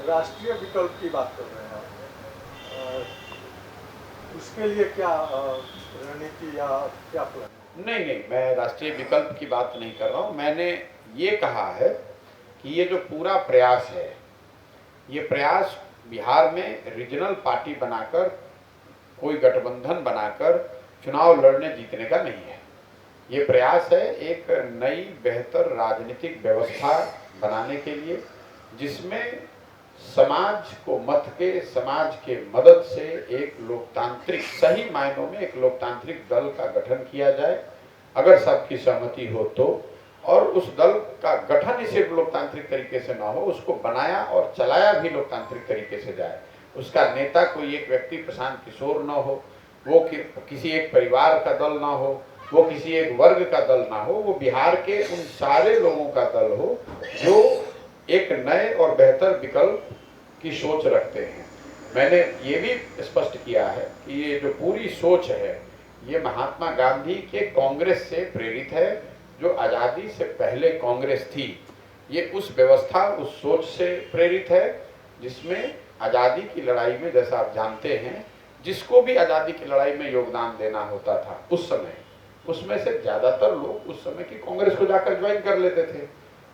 राष्ट्रीय विकल्प की बात कर रहे हैं आप। उसके लिए क्या रणनीति या क्या प्लान है? नहीं नहीं, मैं राष्ट्रीय विकल्प की बात नहीं कर रहा हूँ। मैंने ये कहा है कि ये जो पूरा प्रयास है, ये प्रयास बिहार में रीजनल पार्टी बनाकर, कोई गठबंधन बनाकर चुनाव लड़ने जीतने का नहीं है। ये प्रयास है एक नई बेहतर राजनीतिक व्यवस्था बनाने के लिए, जिसमें समाज को मत के, समाज के मदद से एक लोकतांत्रिक, सही मायनों में एक लोकतांत्रिक दल का गठन किया जाए, अगर सबकी सहमति हो तो। और उस दल का गठन ही सिर्फ लोकतांत्रिक तरीके से ना हो, उसको बनाया और चलाया भी लोकतांत्रिक तरीके से जाए। उसका नेता कोई एक व्यक्ति प्रशांत किशोर ना हो, वो किसी एक परिवार का दल ना हो, वो किसी एक वर्ग का दल ना हो, वो बिहार के उन सारे लोगों का दल हो जो एक नए और बेहतर विकल्प की सोच रखते हैं। मैंने ये भी स्पष्ट किया है कि ये जो पूरी सोच है, ये महात्मा गांधी के कांग्रेस से प्रेरित है, जो आज़ादी से पहले कांग्रेस थी। ये उस व्यवस्था, उस सोच से प्रेरित है जिसमें आज़ादी की लड़ाई में, जैसा आप जानते हैं, जिसको भी आज़ादी की लड़ाई में योगदान देना होता था उस समय, उसमें से ज़्यादातर लोग उस समय की कांग्रेस को जाकर ज्वाइन कर लेते थे।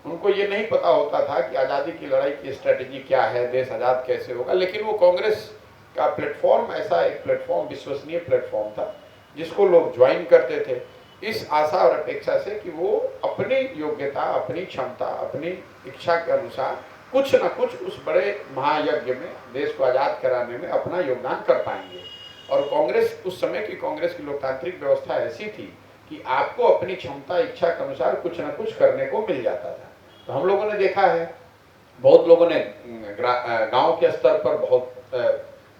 उनको ये नहीं पता होता था कि आज़ादी की लड़ाई की स्ट्रेटेजी क्या है, देश आज़ाद कैसे होगा, लेकिन वो कांग्रेस का प्लेटफॉर्म ऐसा एक प्लेटफॉर्म, विश्वसनीय प्लेटफॉर्म था जिसको लोग ज्वाइन करते थे, इस आशा और अपेक्षा से कि वो अपनी योग्यता, अपनी क्षमता, अपनी इच्छा के अनुसार कुछ न कुछ उस बड़े महायज्ञ में, देश को आज़ाद कराने में अपना योगदान कर पाएंगे। और कांग्रेस, उस समय की कांग्रेस की लोकतांत्रिक व्यवस्था ऐसी थी कि आपको अपनी क्षमता, इच्छा के अनुसार कुछ न कुछ करने को मिल जाता था। तो हम लोगों ने देखा है, बहुत लोगों ने गांव के स्तर पर बहुत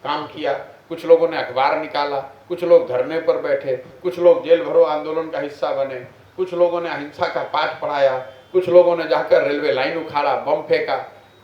काम किया, कुछ लोगों ने अखबार निकाला, कुछ लोग धरने पर बैठे, कुछ लोग जेल भरो आंदोलन का हिस्सा बने, कुछ लोगों ने अहिंसा का पाठ पढ़ाया, कुछ लोगों ने जाकर रेलवे लाइन उखाड़ा, बम फेंका।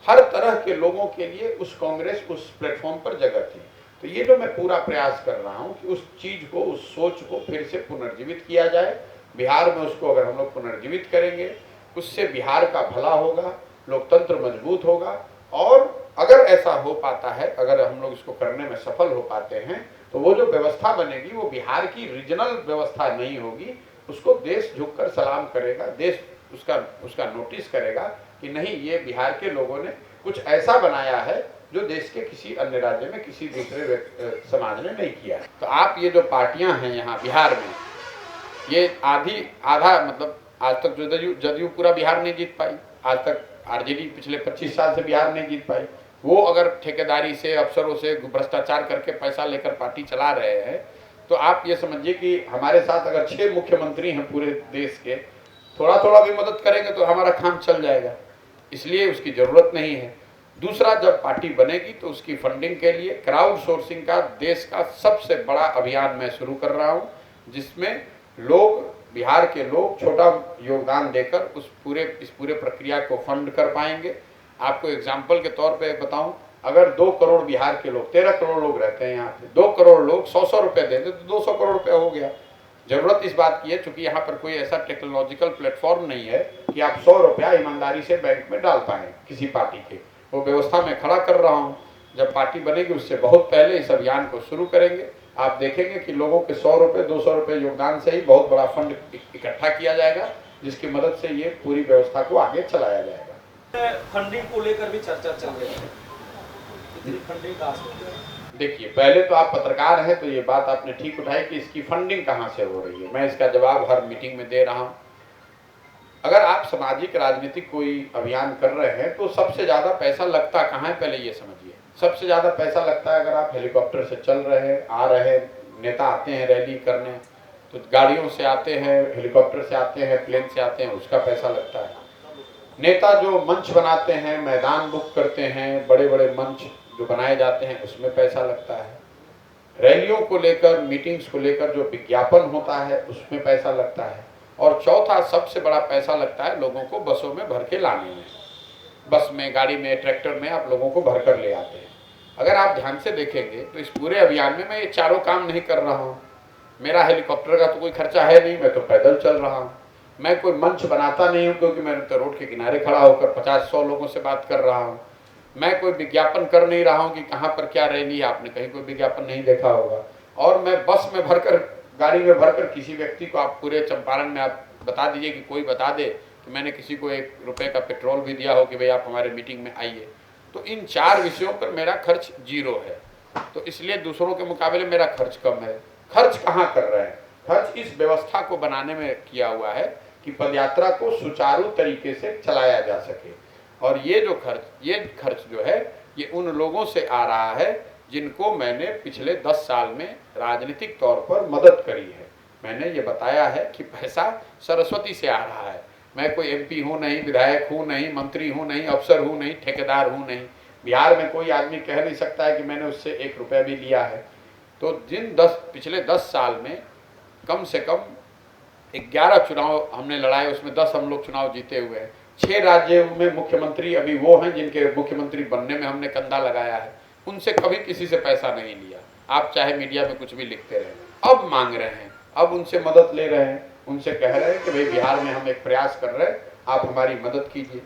हर तरह के लोगों के लिए उस कांग्रेस, उस प्लेटफॉर्म पर जगह थी। तो ये जो मैं पूरा प्रयास कर रहा हूँ कि उस चीज़ को, उस सोच को फिर से पुनर्जीवित किया जाए बिहार में। उसको अगर हम लोग पुनर्जीवित करेंगे, उससे बिहार का भला होगा, लोकतंत्र मजबूत होगा। और अगर ऐसा हो पाता है, अगर हम लोग इसको करने में सफल हो पाते हैं, तो वो जो व्यवस्था बनेगी वो बिहार की रीजनल व्यवस्था नहीं होगी, उसको देश झुककर सलाम करेगा, देश उसका नोटिस करेगा कि नहीं, ये बिहार के लोगों ने कुछ ऐसा बनाया है जो देश के किसी अन्य राज्य में, किसी दूसरे समाज ने नहीं किया। तो आप ये जो पार्टियां हैं यहाँ बिहार में, ये आधा मतलब आज तक जदयू पूरा बिहार नहीं जीत पाई, आज तक आरजेडी पिछले 25 साल से बिहार नहीं जीत पाई। वो अगर ठेकेदारी से, अफसरों से भ्रष्टाचार करके पैसा लेकर पार्टी चला रहे हैं, तो आप ये समझिए कि हमारे साथ अगर 6 मुख्यमंत्री हैं पूरे देश के, थोड़ा थोड़ा भी मदद करेंगे तो हमारा काम चल जाएगा, इसलिए उसकी ज़रूरत नहीं है। दूसरा, जब पार्टी बनेगी तो उसकी फंडिंग के लिए क्राउड सोर्सिंग का देश का सबसे बड़ा अभियान मैं शुरू कर रहा हूँ, जिसमें लोग, बिहार के लोग छोटा योगदान देकर इस पूरे प्रक्रिया को फंड कर पाएंगे। आपको एग्जाम्पल के तौर पे बताऊं, अगर 2 करोड़ बिहार के लोग, 13 करोड़ लोग रहते हैं यहाँ पे, 2 करोड़ लोग 100-100 रुपये दे दे तो 200 करोड़ रुपया हो गया। जरूरत इस बात की है, चूंकि यहाँ पर कोई ऐसा टेक्नोलॉजिकल प्लेटफॉर्म नहीं है कि आप 100 रुपया ईमानदारी से बैंक में डाल पाएँ किसी पार्टी के, वो व्यवस्था मैं खड़ा कर रहा हूँ। जब पार्टी बनेगी उससे बहुत पहले इस अभियान को शुरू करेंगे। आप देखेंगे कि लोगों के 100 रुपये, 200 रुपये योगदान से ही बहुत बड़ा फंड इकट्ठा किया जाएगा, जिसकी मदद से ये पूरी व्यवस्था को आगे चलाया जाएगा। फंडिंग को लेकर भी चर्चा चल रही है, इतनी फंडिंग कहाँ से? देखिए, पहले तो आप पत्रकार हैं तो ये बात आपने ठीक उठाई कि इसकी फंडिंग कहाँ से हो रही है। मैं इसका जवाब हर मीटिंग में दे रहा हूँ। अगर आप सामाजिक, राजनीतिक कोई अभियान कर रहे हैं तो सबसे ज़्यादा पैसा लगता कहाँ है, पहले ये समझिए। सबसे ज़्यादा पैसा लगता है अगर आप हेलीकॉप्टर से चल रहे हैं, आ रहे हैं, नेता आते हैं रैली करने, तो गाड़ियों से आते हैं, हेलीकॉप्टर से आते हैं, प्लेन से आते हैं, उसका पैसा लगता है। नेता जो मंच बनाते हैं, मैदान बुक करते हैं, बड़े बड़े मंच जो बनाए जाते हैं, उसमें पैसा लगता है। रैलियों को लेकर, मीटिंग्स को लेकर जो विज्ञापन होता है, उसमें पैसा लगता है। और चौथा सबसे बड़ा पैसा लगता है लोगों को बसों में भर के लाने में। बस में, गाड़ी में, ट्रैक्टर में आप लोगों को भर कर ले आते हैं। अगर आप ध्यान से देखेंगे तो इस पूरे अभियान में मैं ये चारों काम नहीं कर रहा हूँ। मेरा हेलीकॉप्टर का तो कोई खर्चा है नहीं, मैं तो पैदल चल रहा हूँ। मैं कोई मंच बनाता नहीं हूँ, क्योंकि मैं तो रोड के किनारे खड़ा होकर 50-100 लोगों से बात कर रहा हूँ। मैं कोई विज्ञापन कर नहीं रहा हूँ कि कहाँ पर क्या रैली है, आपने कहीं कोई विज्ञापन नहीं देखा होगा। और मैं बस में भरकर, गाड़ी में भरकर किसी व्यक्ति को, आप पूरे चंपारण में आप बता दीजिए कि कोई बता दे कि मैंने किसी को 1 रुपये का पेट्रोल भी दिया हो कि भाई आप हमारे मीटिंग में आइए। तो इन 4 विषयों पर मेरा खर्च 0 है। तो इसलिए दूसरों के मुकाबले मेरा खर्च कम है। खर्च कहाँ कर रहे हैं? खर्च इस व्यवस्था को बनाने में किया हुआ है कि पदयात्रा को सुचारू तरीके से चलाया जा सके। और ये खर्च जो है ये उन लोगों से आ रहा है जिनको मैंने पिछले 10 साल में राजनीतिक तौर पर मदद करी है। मैंने ये बताया है कि पैसा सरस्वती से आ रहा है। मैं कोई MP हूँ नहीं, विधायक हूँ नहीं, मंत्री हूँ नहीं, अफसर हूँ नहीं, ठेकेदार हूँ नहीं। बिहार में कोई आदमी कह नहीं सकता है कि मैंने उससे 1 रुपया भी लिया है। तो पिछले 10 साल में कम से कम 11 चुनाव हमने लड़ाए, उसमें 10 हम लोग चुनाव जीते हुए हैं। 6 राज्यों में मुख्यमंत्री अभी वो हैं जिनके मुख्यमंत्री बनने में हमने कंधा लगाया है। उनसे कभी किसी से पैसा नहीं लिया। आप चाहे मीडिया में कुछ भी लिखते रहे, अब मांग रहे हैं, अब उनसे मदद ले रहे हैं, उनसे कह रहे हैं कि भाई बिहार में हम एक प्रयास कर रहे हैं, आप हमारी मदद कीजिए।